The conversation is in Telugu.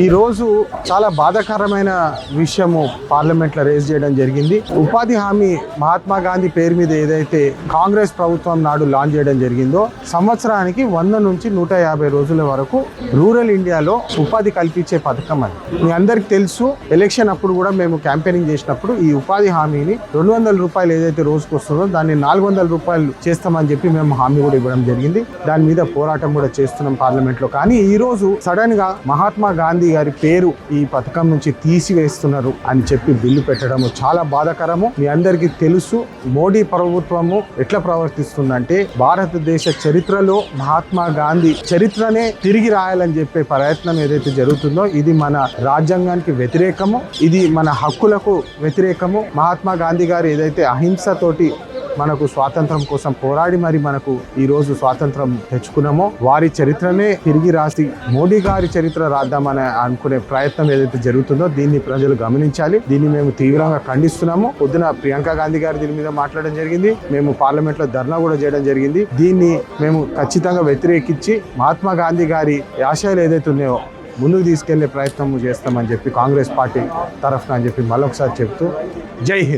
ఈ రోజు చాలా బాధాకరమైన విషయము పార్లమెంట్లో రేజ్ చేయడం జరిగింది. ఉపాధి హామీ మహాత్మా గాంధీ పేరు మీద ఏదైతే కాంగ్రెస్ ప్రభుత్వం నాడు లాంచ్ చేయడం జరిగిందో సంవత్సరానికి 100 నుంచి 150 రోజుల వరకు రూరల్ ఇండియాలో ఉపాధి కల్పించే పథకం అది. మీ అందరికి తెలుసు, ఎలక్షన్ అప్పుడు కూడా మేము క్యాంపెయినింగ్ చేసినప్పుడు ఈ ఉపాధి హామీని 200 రూపాయలు ఏదైతే రోజుకు వస్తుందో దాన్ని 400 రూపాయలు చేస్తామని చెప్పి మేము హామీ కూడా ఇవ్వడం జరిగింది. దాని మీద పోరాటం కూడా చేస్తున్నాం పార్లమెంట్ లో. కానీ ఈ రోజు సడన్ గా మహాత్మా గాంధీ గారి పేరు ఈ పథకం నుంచి తీసివేస్తున్నారు అని చెప్పి బిల్లు పెట్టడము చాలా బాధాకరము. మీ అందరికీ తెలుసు మోడీ ప్రభుత్వము ఎట్లా ప్రవర్తిస్తుందంటే భారతదేశ చరిత్రలో మహాత్మా గాంధీ చరిత్రనే తిరిగి రాయాలని చెప్పే ప్రయత్నం ఏదైతే జరుగుతుందో ఇది మన రాజ్యాంగానికి వ్యతిరేకము, ఇది మన హక్కులకు వ్యతిరేకము. మహాత్మా గాంధీ గారు ఏదైతే అహింసతోటి మనకు స్వాతంత్రం కోసం పోరాడి మరి మనకు ఈ రోజు స్వాతంత్రం తెచ్చుకున్నామో వారి చరిత్రనే తిరిగి రాసి మోడీ గారి చరిత్ర రాద్దామని అనుకునే ప్రయత్నం ఏదైతే జరుగుతుందో దీన్ని ప్రజలు గమనించాలి. దీన్ని మేము తీవ్రంగా ఖండిస్తున్నాము. పొద్దున ప్రియాంక గాంధీ గారు దీని మీద మాట్లాడడం జరిగింది. మేము పార్లమెంట్ లో ధర్నా కూడా చేయడం జరిగింది. దీన్ని మేము ఖచ్చితంగా వ్యతిరేకించి మహాత్మా గాంధీ గారి ఆశయాలు ఏదైతే ఉన్నాయో ముందుకు తీసుకెళ్లే ప్రయత్నం చేస్తామని చెప్పి కాంగ్రెస్ పార్టీ తరఫున అని చెప్పి మళ్ళొకసారి చెప్తూ జై హింద్.